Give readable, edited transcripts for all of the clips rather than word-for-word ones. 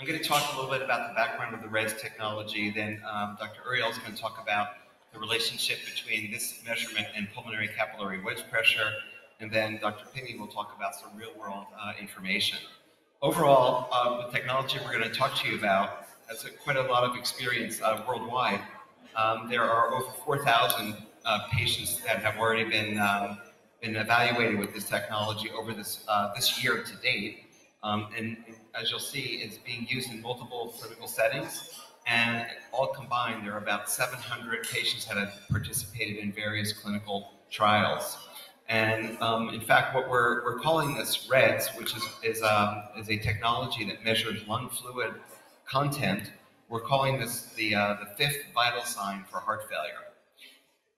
I'm going to talk a little bit about the background of the ReDS technology, then Dr. Uriel is going to talk about the relationship between this measurement and pulmonary capillary wedge pressure, and then Dr. Pinney will talk about some real-world information. Overall, the technology we're going to talk to you about has quite a lot of experience worldwide. There are over 4,000 patients that have already been evaluated with this technology over this year to date. And as you'll see, it's being used in multiple clinical settings, and all combined, there are about 700 patients that have participated in various clinical trials. And in fact, what we're calling this ReDS, which is a technology that measures lung fluid content, we're calling this the fifth vital sign for heart failure.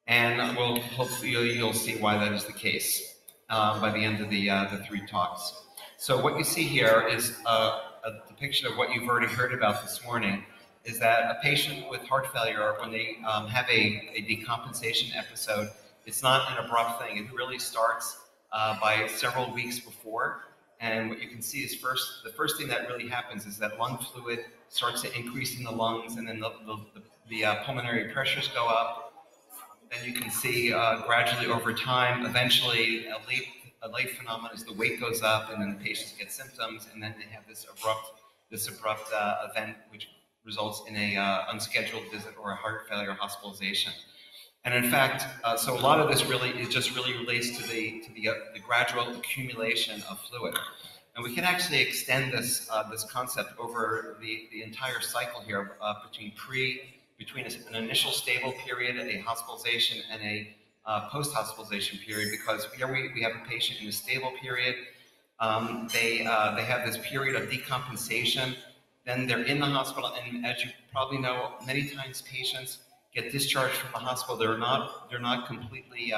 And we'll hopefully you'll see why that is the case by the end of the three talks. So what you see here is a depiction of what you've already heard about this morning, is that a patient with heart failure, when they have a decompensation episode, it's not an abrupt thing. It really starts by several weeks before. And what you can see is the first thing that really happens is that lung fluid starts to increase in the lungs, and then the pulmonary pressures go up. Then you can see gradually over time, eventually a late phenomenon is the weight goes up, and then the patients get symptoms, and then they have this abrupt event, which results in a unscheduled visit or a heart failure hospitalization. And in fact, so a lot of this really relates to the gradual accumulation of fluid, and we can actually extend this concept over the entire cycle here between an initial stable period, a hospitalization, and a post-hospitalization period, because here we have a patient in a stable period. They have this period of decompensation. Then they're in the hospital, and as you probably know, many times patients get discharged from the hospital. They're not completely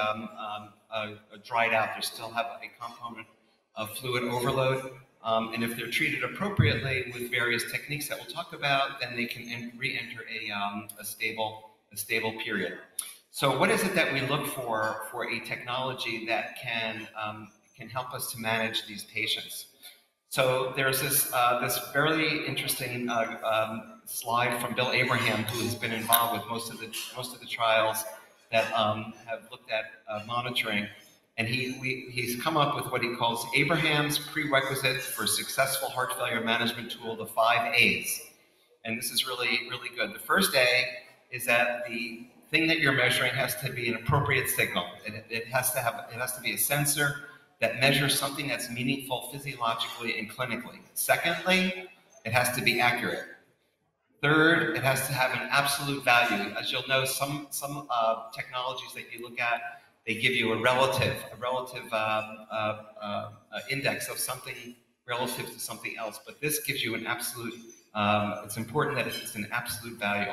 dried out. They still have a component of fluid overload. And if they're treated appropriately with various techniques that we'll talk about, then they can re-enter a stable period. So what is it that we look for a technology that can help us to manage these patients? So there's this very interesting slide from Bill Abraham, who has been involved with most of the trials that have looked at monitoring, and he's come up with what he calls Abraham's prerequisite for successful heart failure management tool, the 5 A's. And this is really good. The first A is that the thing that you're measuring has to be an appropriate signal. It has to be a sensor that measures something that's meaningful physiologically and clinically. Secondly, it has to be accurate. Third, it has to have an absolute value. As you'll know, some technologies that you look at, they give you a relative index of something relative to something else, but this gives you an absolute. It's important that it's an absolute value.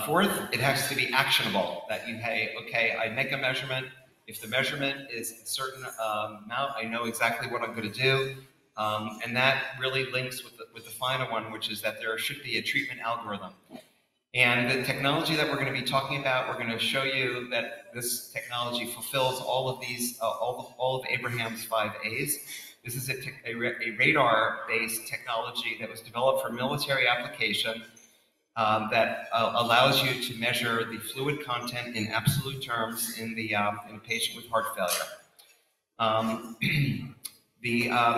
Fourth, it has to be actionable. That okay, I make a measurement. If the measurement is a certain amount, I know exactly what I'm going to do. And that really links with the final one, which is that there should be a treatment algorithm. And the technology that we're going to be talking about, we're going to show you that this technology fulfills all of these, all of Abraham's 5 A's. This is a radar-based technology that was developed for military application that allows you to measure the fluid content in absolute terms in a patient with heart failure.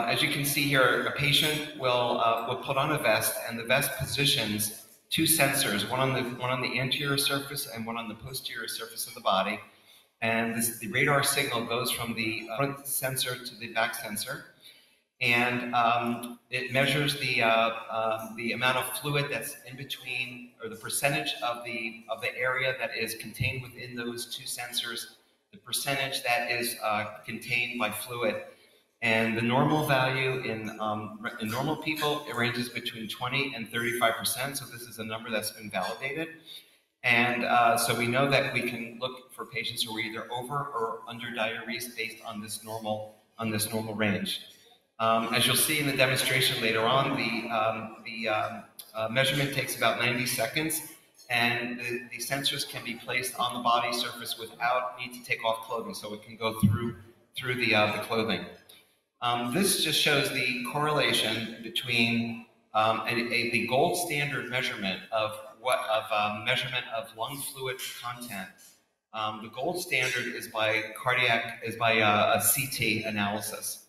As you can see here, a patient will put on a vest, and the vest positions 2 sensors, one on the anterior surface and one on the posterior surface of the body. And the radar signal goes from the front sensor to the back sensor, and it measures the amount of fluid that's in between, or the percentage of the area that is contained within those 2 sensors, the percentage that is contained by fluid. And the normal value in normal people, it ranges between 20 and 35%. So this is a number that's been validated. And so we know that we can look for patients who are either over or under diurese based on this normal range. As you'll see in the demonstration later on, the measurement takes about 90 seconds, and the sensors can be placed on the body surface without need to take off clothing, so it can go through the clothing. This just shows the correlation between The gold standard measurement of measurement of lung fluid content. The gold standard is by a CT analysis,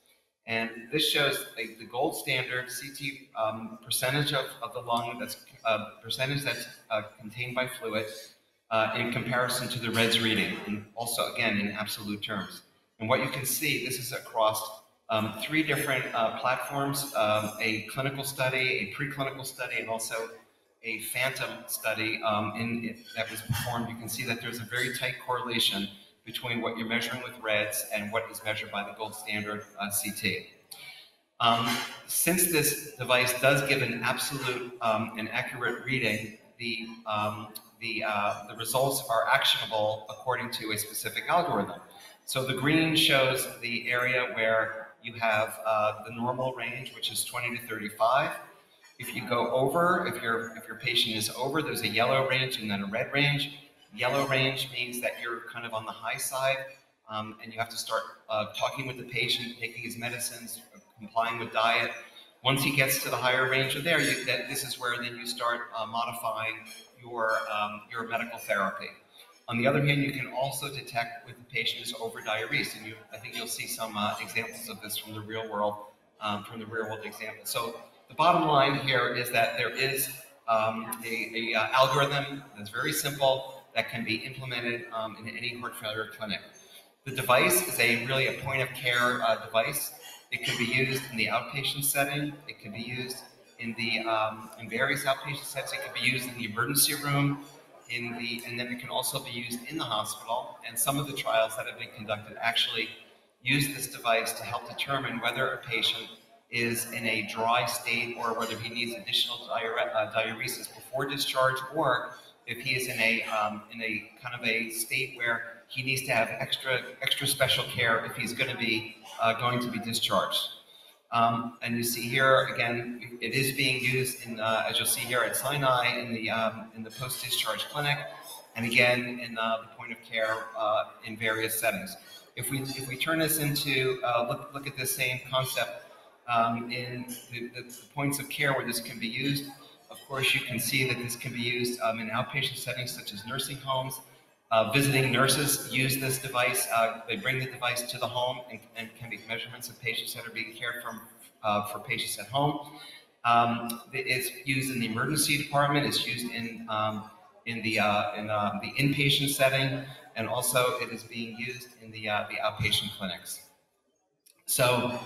and this shows the gold standard CT percentage of the lung that's percentage that's contained by fluid in comparison to the ReDS reading, and also again in absolute terms. And what you can see, this is across 3 different platforms: a clinical study, a preclinical study, and also a phantom study that was performed. You can see that there's a very tight correlation between what you're measuring with ReDS and what is measured by the gold standard CT. Since this device does give an absolute and accurate reading, the results are actionable according to a specific algorithm. So the green shows the area where you have the normal range, which is 20 to 35. If you go over, if your patient is over, there's a yellow range and then a red range. Yellow range means that you're kind of on the high side, and you have to start talking with the patient, taking his medicines, complying with diet. Once he gets to the higher range of there, this is where then you start modifying your medical therapy. On the other hand, you can also detect with the patient is over-diuresed, and I think you'll see some examples of this from the real world example. So the bottom line here is that there is a algorithm that's very simple that can be implemented in any heart failure clinic. The device is really a point-of-care device. It can be used in the outpatient setting. It can be used in various outpatient settings. It can be used in the emergency room, and then it can also be used in the hospital. And some of the trials that have been conducted actually use this device to help determine whether a patient is in a dry state or whether he needs additional diuresis before discharge, or if he is in a kind of a state where he needs to have extra special care if he's going to be discharged. And you see here again, it is being used as you'll see here at Sinai in the post-discharge clinic, and again in the point of care in various settings. If we turn this into look at this same concept in the points of care where this can be used. Of course, you can see that this can be used in outpatient settings such as nursing homes. Visiting nurses use this device. They bring the device to the home and can make measurements of patients that are being cared for patients at home. It's used in the emergency department. It's used in the inpatient setting, and also it is being used in the outpatient clinics. So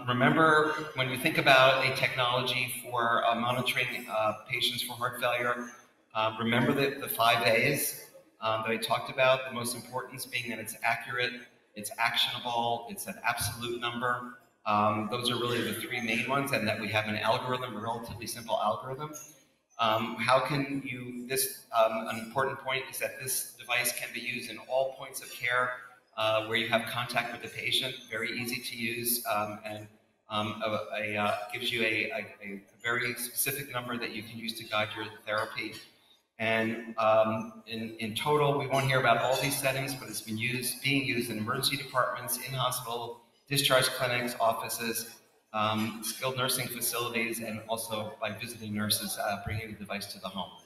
remember, when you think about a technology for monitoring patients for heart failure, remember the 5 A's that I talked about. The most important being that it's accurate, it's actionable, it's an absolute number. Those are really the 3 main ones, and that we have an algorithm, a relatively simple algorithm. How can you, an important point is that this device can be used in all points of care where you have contact with the patient, very easy to use, and gives you a very specific number that you can use to guide your therapy. And in total, we won't hear about all these settings, but it's being used in emergency departments, in hospital, discharge clinics, offices, skilled nursing facilities, and also by visiting nurses bringing the device to the home.